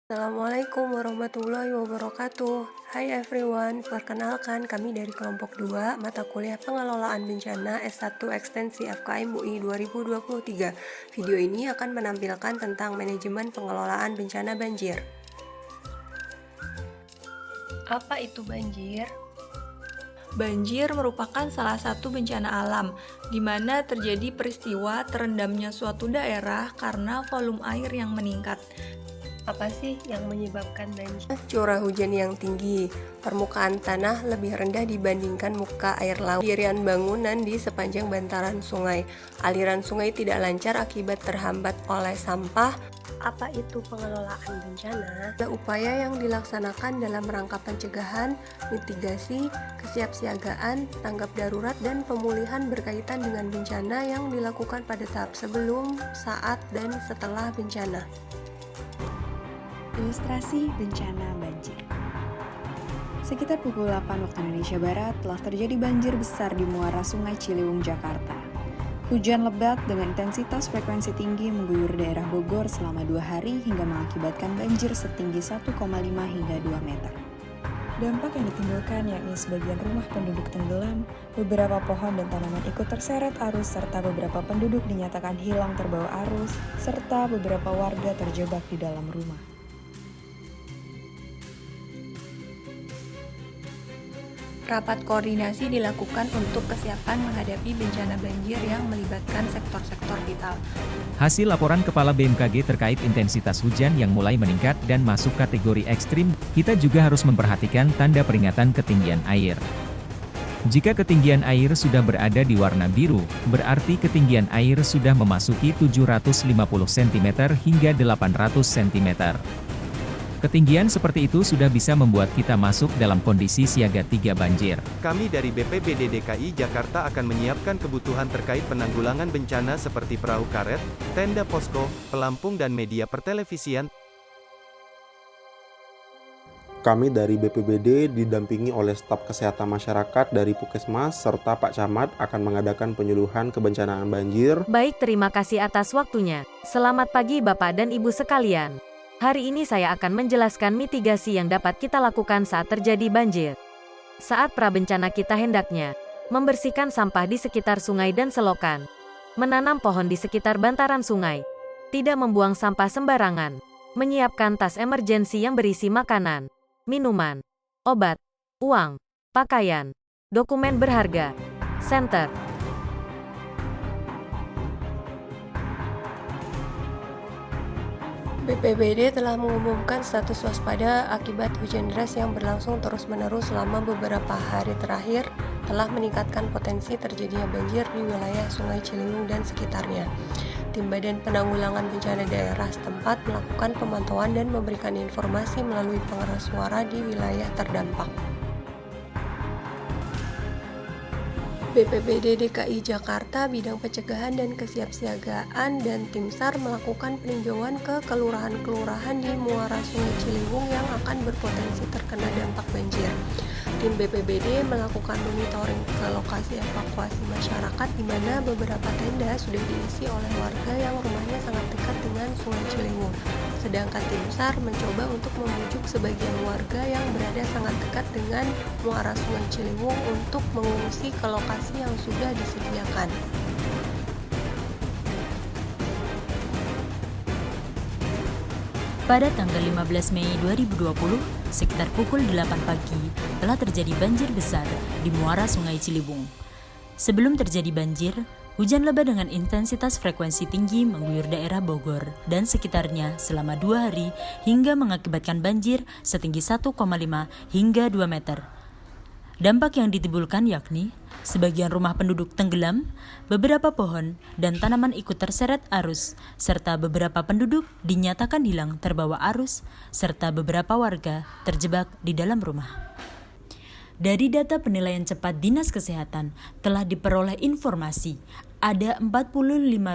Assalamualaikum warahmatullahi wabarakatuh. Hai everyone, perkenalkan kami dari kelompok 2 mata kuliah pengelolaan bencana S1 Ekstensi FKM UI 2023. Video ini akan menampilkan tentang manajemen pengelolaan bencana banjir. Apa itu banjir? Banjir merupakan salah satu bencana alam, di mana terjadi peristiwa terendamnya suatu daerah karena volume air yang meningkat. Apa sih yang menyebabkan banjir? Curah hujan yang tinggi, permukaan tanah lebih rendah dibandingkan muka air laut, pendirian bangunan di sepanjang bantaran sungai, aliran sungai tidak lancar akibat terhambat oleh sampah. Apa itu pengelolaan bencana? Ada upaya yang dilaksanakan dalam rangka pencegahan, mitigasi, kesiapsiagaan, tanggap darurat, dan pemulihan berkaitan dengan bencana yang dilakukan pada tahap sebelum, saat, dan setelah bencana. Ilustrasi bencana banjir. Sekitar pukul 8 waktu Indonesia Barat telah terjadi banjir besar di muara Sungai Ciliwung, Jakarta. Hujan lebat dengan intensitas frekuensi tinggi mengguyur daerah Bogor selama 2 hari hingga mengakibatkan banjir setinggi 1,5 hingga 2 meter. Dampak yang ditimbulkan yakni sebagian rumah penduduk tenggelam, beberapa pohon dan tanaman ikut terseret arus, serta beberapa penduduk dinyatakan hilang terbawa arus, serta beberapa warga terjebak di dalam rumah. Rapat koordinasi dilakukan untuk kesiapan menghadapi bencana banjir yang melibatkan sektor-sektor vital. Hasil laporan Kepala BMKG terkait intensitas hujan yang mulai meningkat dan masuk kategori ekstrim, kita juga harus memperhatikan tanda peringatan ketinggian air. Jika ketinggian air sudah berada di warna biru, berarti ketinggian air sudah memasuki 750 cm hingga 800 cm. Ketinggian seperti itu sudah bisa membuat kita masuk dalam kondisi siaga 3 banjir. Kami dari BPBD DKI Jakarta akan menyiapkan kebutuhan terkait penanggulangan bencana seperti perahu karet, tenda posko, pelampung dan media pertelevisian. Kami dari BPBD didampingi oleh staf kesehatan masyarakat dari Puskesmas serta Pak Camat akan mengadakan penyuluhan kebencanaan banjir. Baik, terima kasih atas waktunya. Selamat pagi Bapak dan Ibu sekalian. Hari ini saya akan menjelaskan mitigasi yang dapat kita lakukan saat terjadi banjir. Saat prabencana kita hendaknya membersihkan sampah di sekitar sungai dan selokan, menanam pohon di sekitar bantaran sungai, tidak membuang sampah sembarangan, menyiapkan tas emergensi yang berisi makanan, minuman, obat, uang, pakaian, dokumen berharga, senter. BPBD telah mengumumkan status waspada akibat hujan deras yang berlangsung terus-menerus selama beberapa hari terakhir telah meningkatkan potensi terjadinya banjir di wilayah Sungai Ciliwung dan sekitarnya. Tim Badan Penanggulangan Bencana daerah setempat melakukan pemantauan dan memberikan informasi melalui pengeras suara di wilayah terdampak. BPBD DKI Jakarta Bidang Pencegahan dan Kesiapsiagaan dan Tim SAR melakukan peninjauan ke kelurahan-kelurahan di muara Sungai Ciliwung yang akan berpotensi terkena dampak banjir. Tim BPBD melakukan monitoring ke lokasi evakuasi masyarakat di mana beberapa tenda sudah diisi oleh warga yang rumahnya sangat dekat dengan Sungai Ciliwung. Sedangkan tim SAR mencoba untuk membujuk sebagian warga yang berada sangat dekat dengan muara Sungai Ciliwung untuk mengungsi ke lokasi yang sudah disediakan. Pada tanggal 15 Mei 2020, sekitar pukul 8 pagi, telah terjadi banjir besar di muara Sungai Ciliwung. Sebelum terjadi banjir, hujan lebat dengan intensitas frekuensi tinggi mengguyur daerah Bogor dan sekitarnya selama 2 hari hingga mengakibatkan banjir setinggi 1,5 hingga 2 meter. Dampak yang ditimbulkan yakni sebagian rumah penduduk tenggelam, beberapa pohon dan tanaman ikut terseret arus, serta beberapa penduduk dinyatakan hilang terbawa arus, serta beberapa warga terjebak di dalam rumah. Dari data penilaian cepat Dinas Kesehatan telah diperoleh informasi ada 45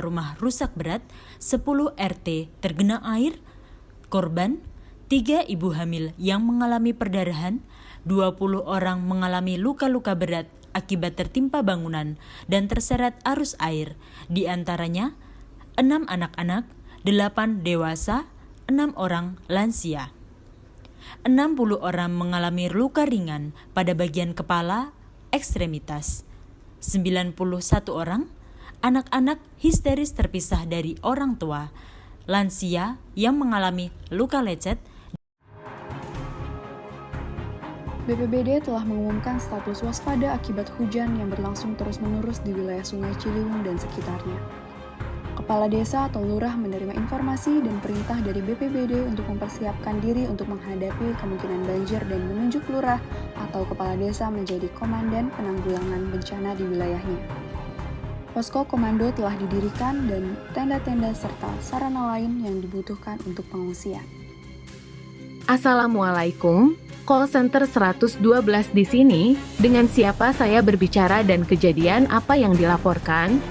rumah rusak berat, 10 RT tergenang air, korban 3 ibu hamil yang mengalami perdarahan, 20 orang mengalami luka-luka berat akibat tertimpa bangunan dan terseret arus air, di antaranya 6 anak-anak, 8 dewasa, 6 orang lansia. 60 orang mengalami luka ringan pada bagian kepala, ekstremitas. 91 orang anak-anak histeris terpisah dari orang tua, lansia yang mengalami luka lecet. BPBD telah mengumumkan status waspada akibat hujan yang berlangsung terus-menerus di wilayah Sungai Ciliwung dan sekitarnya. Kepala desa atau lurah menerima informasi dan perintah dari BPBD untuk mempersiapkan diri untuk menghadapi kemungkinan banjir dan menunjuk lurah atau kepala desa menjadi komandan penanggulangan bencana di wilayahnya. Posko komando telah didirikan dan tenda-tenda serta sarana lain yang dibutuhkan untuk pengungsian. Assalamualaikum, call center 112 di sini. Dengan siapa saya berbicara dan kejadian apa yang dilaporkan?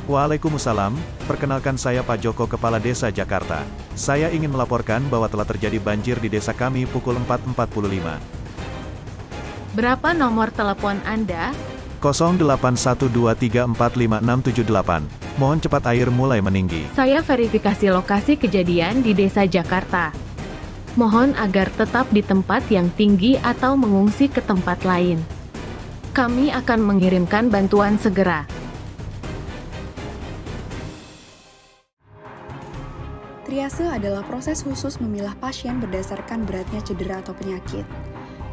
Waalaikumsalam, perkenalkan saya Pak Joko Kepala Desa Jakarta. Saya ingin melaporkan bahwa telah terjadi banjir di desa kami pukul 4.45. Berapa nomor telepon Anda? 0812345678. Mohon cepat, air mulai meninggi. Saya verifikasi lokasi kejadian di Desa Jakarta. Mohon agar tetap di tempat yang tinggi atau mengungsi ke tempat lain. Kami akan mengirimkan bantuan segera. Triase adalah proses khusus memilah pasien berdasarkan beratnya cedera atau penyakit.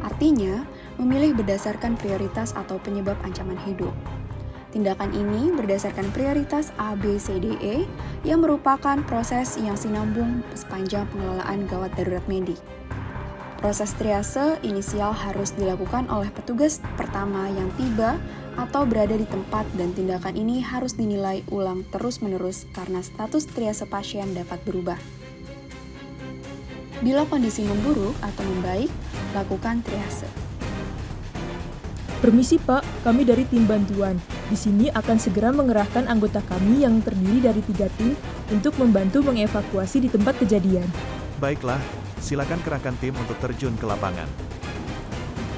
Artinya, memilih berdasarkan prioritas atau penyebab ancaman hidup. Tindakan ini berdasarkan prioritas A, B, C, D, E yang merupakan proses yang sinambung sepanjang pengelolaan gawat darurat medik. Proses triase inisial harus dilakukan oleh petugas pertama yang tiba atau berada di tempat dan tindakan ini harus dinilai ulang terus-menerus karena status triase pasien dapat berubah. Bila kondisi memburuk atau membaik, lakukan triase. Permisi Pak, kami dari tim bantuan. Di sini akan segera mengerahkan anggota kami yang terdiri dari 3 tim untuk membantu mengevakuasi di tempat kejadian. Baiklah, silakan kerahkan tim untuk terjun ke lapangan.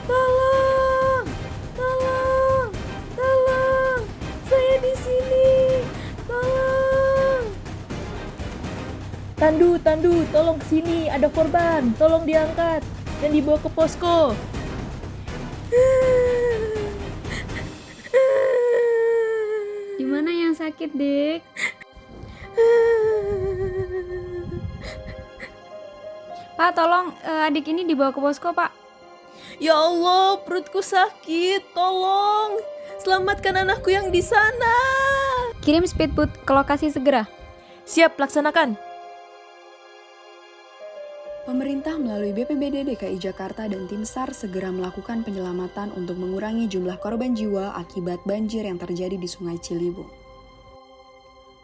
Tolong! Tolong! Tolong! Saya di sini! Tolong! Tandu, tolong ke sini, ada korban. Tolong diangkat dan dibawa ke posko. Gimana yang sakit, Dik? Pak, tolong adik ini dibawa ke posko, Pak. Ya Allah, perutku sakit. Tolong, selamatkan anakku yang di sana. Kirim speedboat ke lokasi segera. Siap, laksanakan. Pemerintah melalui BPBD DKI Jakarta dan tim SAR segera melakukan penyelamatan untuk mengurangi jumlah korban jiwa akibat banjir yang terjadi di Sungai Ciliwung.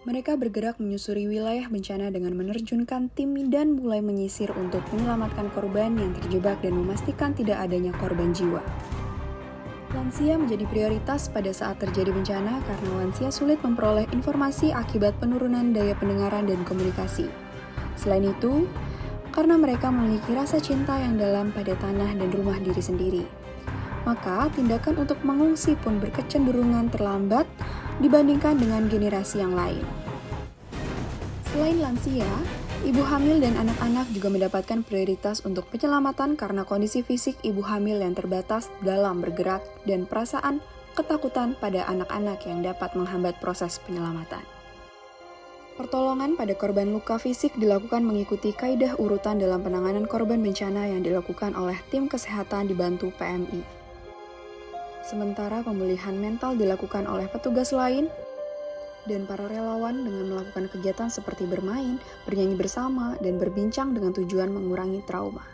Mereka bergerak menyusuri wilayah bencana dengan menerjunkan tim dan mulai menyisir untuk menyelamatkan korban yang terjebak dan memastikan tidak adanya korban jiwa. Lansia menjadi prioritas pada saat terjadi bencana karena lansia sulit memperoleh informasi akibat penurunan daya pendengaran dan komunikasi. Selain itu, karena mereka memiliki rasa cinta yang dalam pada tanah dan rumah diri sendiri. Maka, tindakan untuk mengungsi pun berkecenderungan terlambat dibandingkan dengan generasi yang lain. Selain lansia, ibu hamil dan anak-anak juga mendapatkan prioritas untuk penyelamatan karena kondisi fisik ibu hamil yang terbatas dalam bergerak dan perasaan ketakutan pada anak-anak yang dapat menghambat proses penyelamatan. Pertolongan pada korban luka fisik dilakukan mengikuti kaidah urutan dalam penanganan korban bencana yang dilakukan oleh tim kesehatan dibantu PMI. Sementara pemulihan mental dilakukan oleh petugas lain dan para relawan dengan melakukan kegiatan seperti bermain, bernyanyi bersama, dan berbincang dengan tujuan mengurangi trauma.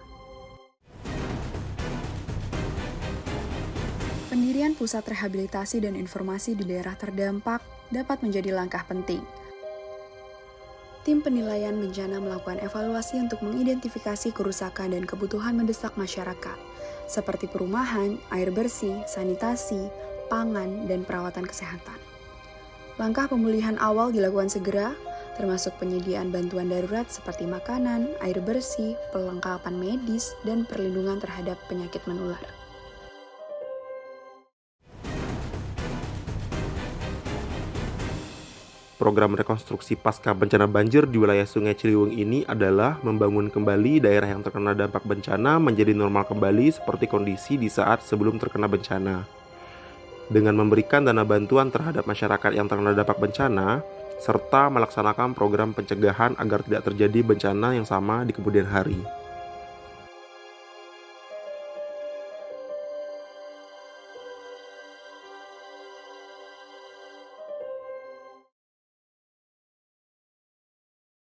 Pendirian pusat rehabilitasi dan informasi di daerah terdampak dapat menjadi langkah penting. Tim penilaian bencana melakukan evaluasi untuk mengidentifikasi kerusakan dan kebutuhan mendesak masyarakat, seperti perumahan, air bersih, sanitasi, pangan, dan perawatan kesehatan. Langkah pemulihan awal dilakukan segera, termasuk penyediaan bantuan darurat seperti makanan, air bersih, perlengkapan medis, dan perlindungan terhadap penyakit menular. program rekonstruksi pasca bencana banjir di wilayah Sungai Ciliwung ini adalah membangun kembali daerah yang terkena dampak bencana menjadi normal kembali seperti kondisi di saat sebelum terkena bencana. Dengan memberikan dana bantuan terhadap masyarakat yang terkena dampak bencana, serta melaksanakan program pencegahan agar tidak terjadi bencana yang sama di kemudian hari.